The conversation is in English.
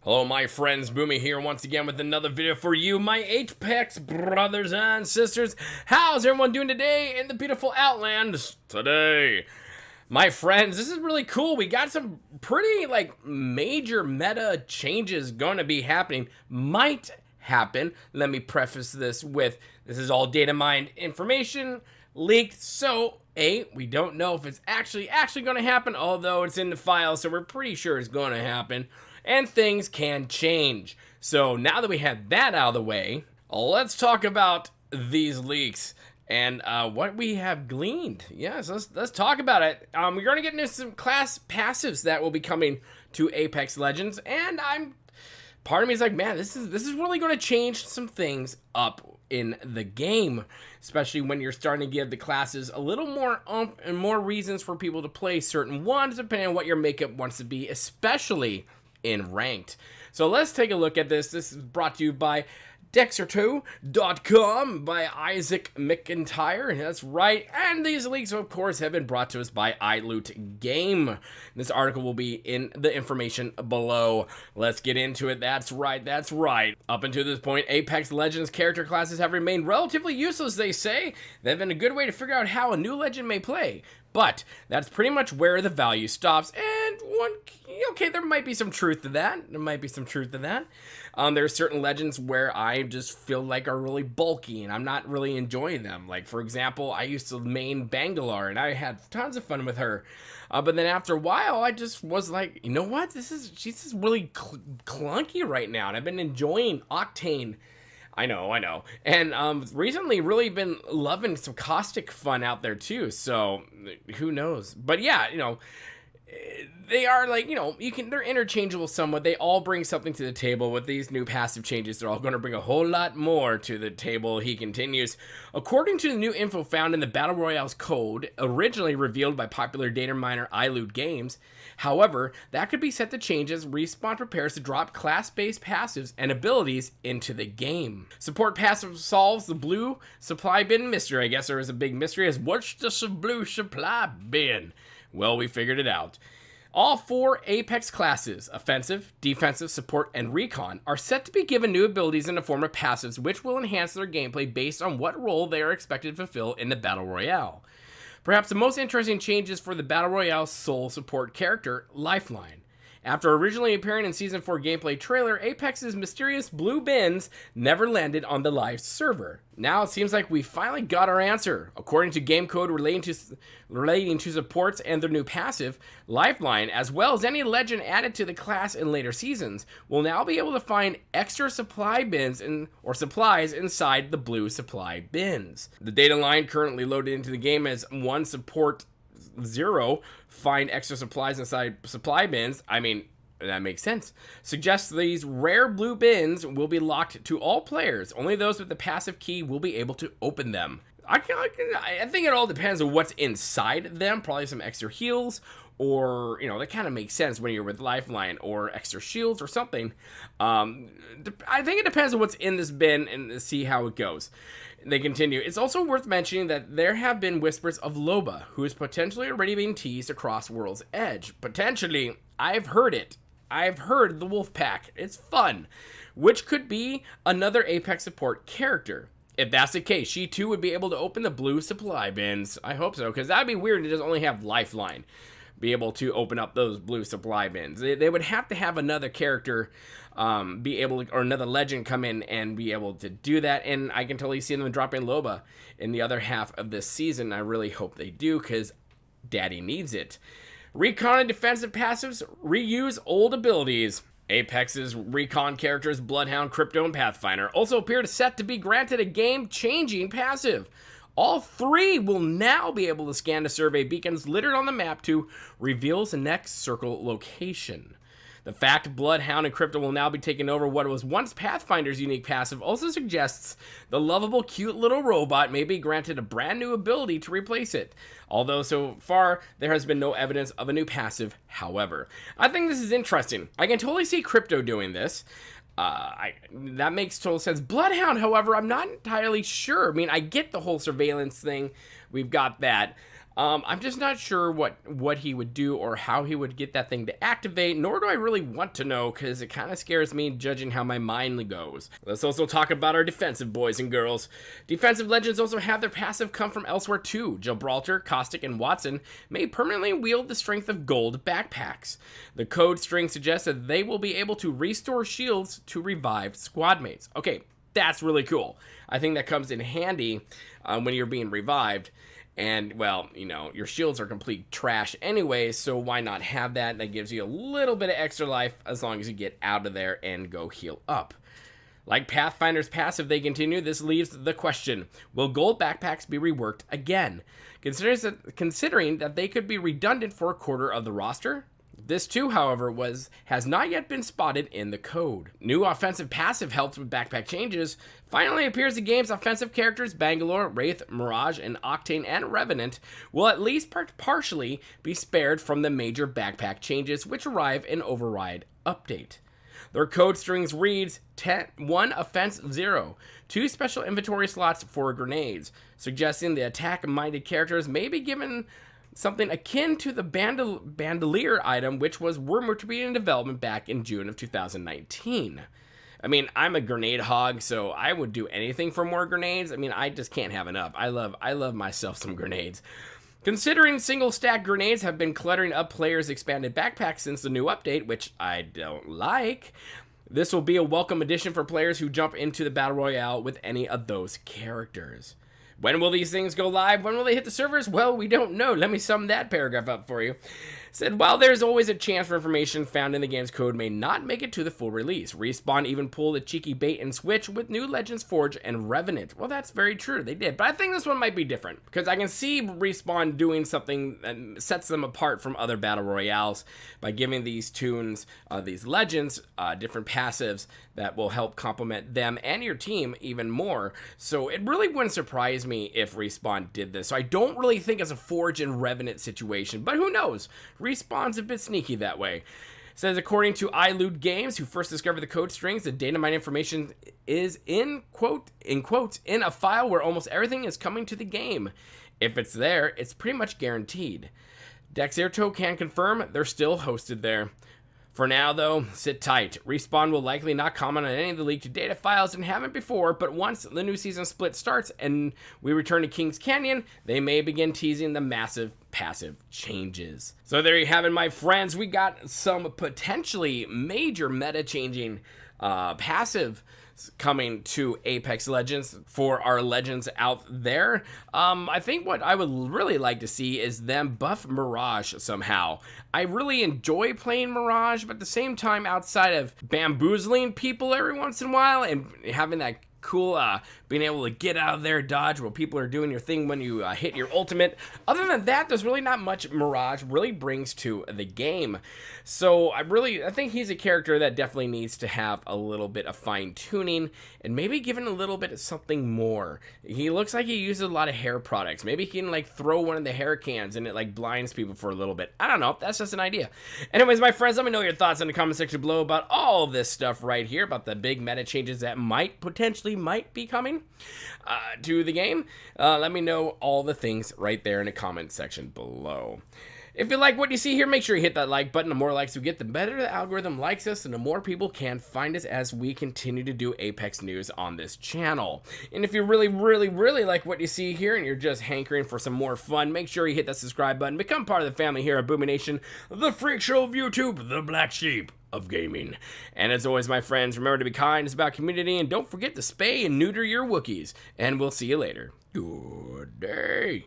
Hello my friends, Boomy here once again with another video for you, my Apex brothers and sisters. How's everyone doing today in the beautiful Outlands today? My friends, this is really cool. We got some pretty major meta changes going to be happening. Might happen. Let me preface this with, this is all data mined information leaked, so we don't know if it's actually going to happen, although it's in the file, so we're pretty sure it's going to happen. And things can change. So now that we have that out of the way, let's talk about these leaks and what we have gleaned. Yes, let's talk about it. We're going to get into some class passives that will be coming to Apex Legends, and part of me is like, man, this is really going to change some things up in the game, especially when you're starting to give the classes a little more oomph and more reasons for people to play certain ones, depending on what your makeup wants to be, especially in ranked. So let's take a look at this. This is brought to you by Dexerto.com by Isaac McIntyre. That's right. And these leaks, of course, have been brought to us by iLoot Game. This article will be in the information below. Let's get into it. That's right. That's right. Up until this point, Apex Legends character classes have remained relatively useless, they say. They've been a good way to figure out how a new legend may play. But that's pretty much where the value stops. And okay, there might be some truth to that. There are certain legends where I just feel like are really bulky and I'm not really enjoying them. Like, for example, I used to main Bangalore and I had tons of fun with her. But then after a while, I just was like, you know what? She's just really clunky right now. And I've been enjoying Octane. I know. And recently really been loving some caustic fun out there too. So who knows? But yeah, they are they're interchangeable somewhat. They all bring something to the table. With these new passive changes, they're all going to bring a whole lot more to the table. He continues, according to the new info found in the Battle Royale's code, originally revealed by popular data miner iLoot Games. However, that could be set to change as Respawn prepares to drop class-based passives and abilities into the game. Support passive solves the blue supply bin mystery. I guess there is a big mystery as what's the blue supply bin? Well, we figured it out. All 4 Apex classes, offensive, defensive, support, and recon, are set to be given new abilities in the form of passives which will enhance their gameplay based on what role they are expected to fulfill in the Battle Royale. Perhaps the most interesting changes for the Battle Royale sole support character, Lifeline. After originally appearing in Season 4 gameplay trailer, Apex's mysterious blue bins never landed on the live server. Now it seems like we finally got our answer. According to game code relating to supports and their new passive, Lifeline, as well as any legend added to the class in later seasons, will now be able to find extra supply bins or supplies inside the blue supply bins. The data line currently loaded into the game as 1 support 0 find extra supplies inside supply bins. I mean, that makes sense. Suggests these rare blue bins will be locked to all players. Only those with the passive key will be able to open them. I think it all depends on what's inside them. Probably some extra heals, or that kind of makes sense when you're with Lifeline, or extra shields or something. I think it depends on what's in this bin and see how it goes. They continue. It's also worth mentioning that there have been whispers of Loba, who is potentially already being teased across World's Edge. Potentially, I've heard it. I've heard the Wolf Pack. It's fun, which could be another Apex support character. If that's the case, she too would be able to open the blue supply bins. I hope so, because that'd be weird to just only have Lifeline be able to open up those blue supply bins. They would have to have another character be able to, or another legend come in and be able to do that, and I can totally see them dropping Loba in the other half of this season. I really hope they do, because daddy needs it. Recon and defensive passives reuse old abilities. Apex's recon characters Bloodhound, Crypto, and Pathfinder also appear to set to be granted a game-changing passive. All 3 will now be able to scan the survey beacons littered on the map to reveal the next circle location. The fact Bloodhound and Crypto will now be taking over what was once Pathfinder's unique passive also suggests the lovable, cute little robot may be granted a brand new ability to replace it. Although so far there has been no evidence of a new passive, however. I think this is interesting. I can totally see Crypto doing this. That makes total sense. Bloodhound, however, I'm not entirely sure. I mean, I get the whole surveillance thing. We've got that. I'm just not sure what he would do or how he would get that thing to activate, nor do I really want to know, because it kind of scares me judging how my mind goes. Let's also talk about our defensive boys and girls. Defensive legends also have their passive come from elsewhere too. Gibraltar, Caustic, and Watson may permanently wield the strength of gold backpacks. The code string suggests that they will be able to restore shields to revived squad mates. Okay, that's really cool. I think that comes in handy when you're being revived. And, well, you know, your shields are complete trash anyway, so why not have that? That gives you a little bit of extra life as long as you get out of there and go heal up. Like Pathfinder's passive, they continue, this leaves the question, will gold backpacks be reworked again? Considering that they could be redundant for a quarter of the roster? This too, however, has not yet been spotted in the code. New offensive passive helped with backpack changes. Finally appears the game's offensive characters Bangalore, Wraith, Mirage, and Octane and Revenant will at least partially be spared from the major backpack changes which arrive in Override Update. Their code strings reads 1 offense 0, 2 special inventory slots for grenades, suggesting the attack-minded characters may be given something akin to the bandolier item, which was rumored to be in development back in June of 2019. I mean, I'm a grenade hog, so I would do anything for more grenades. I mean, I just can't have enough. I love myself some grenades. Considering single stack grenades have been cluttering up players' expanded backpacks since the new update, which I don't like, this will be a welcome addition for players who jump into the Battle Royale with any of those characters. When will these things go live? When will they hit the servers? Well, we don't know. Let me sum that paragraph up for you. Said, while there's always a chance for information found in the game's code may not make it to the full release, Respawn even pulled a cheeky bait and switch with new Legends Forge and Revenant. Well, that's very true. They did. But I think this one might be different, because I can see Respawn doing something that sets them apart from other Battle Royales by giving these tunes, these Legends, different passives that will help complement them and your team even more. So it really wouldn't surprise me if Respawn did this. So I don't really think it's a Forge and Revenant situation, but who knows? Respawn's a bit sneaky that way. It says, according to iLoot Games, who first discovered the code strings, the data mine information is in quotes, in a file where almost everything is coming to the game. If it's there, it's pretty much guaranteed. Dexerto can confirm they're still hosted there. For now, though, sit tight. Respawn will likely not comment on any of the leaked data files and haven't before, but once the new season split starts and we return to Kings Canyon, they may begin teasing the massive passive changes. So there you have it, my friends. We got some potentially major meta-changing passive coming to Apex Legends for our legends out there. I think what I would really like to see is them buff Mirage somehow. I really enjoy playing Mirage, but at the same time, outside of bamboozling people every once in a while and having that cool being able to get out of there, dodge while people are doing your thing when you hit your ultimate. Other than that, there's really not much Mirage really brings to the game. So I think he's a character that definitely needs to have a little bit of fine tuning and maybe given a little bit of something more. He looks like he uses a lot of hair products. Maybe he can like throw one of the hair cans and it like blinds people for a little bit. I don't know. That's just an idea. Anyways, my friends, let me know your thoughts in the comment section below about all this stuff right here, about the big meta changes that might be coming to the game. Let me know all the things right there in the comment section below. If you like what you see here, make sure you hit that like button. The more likes we get, the better the algorithm likes us and the more people can find us as we continue to do Apex news on this channel. And if you really like what you see here and you're just hankering for some more fun, make sure you hit that subscribe button. Become part of the family here at Boomy Nation, the freak show of YouTube, the black sheep of gaming. And as always, my friends, remember to be kind. It's about community, and don't forget to spay and neuter your Wookiees. And we'll see you later. Good day.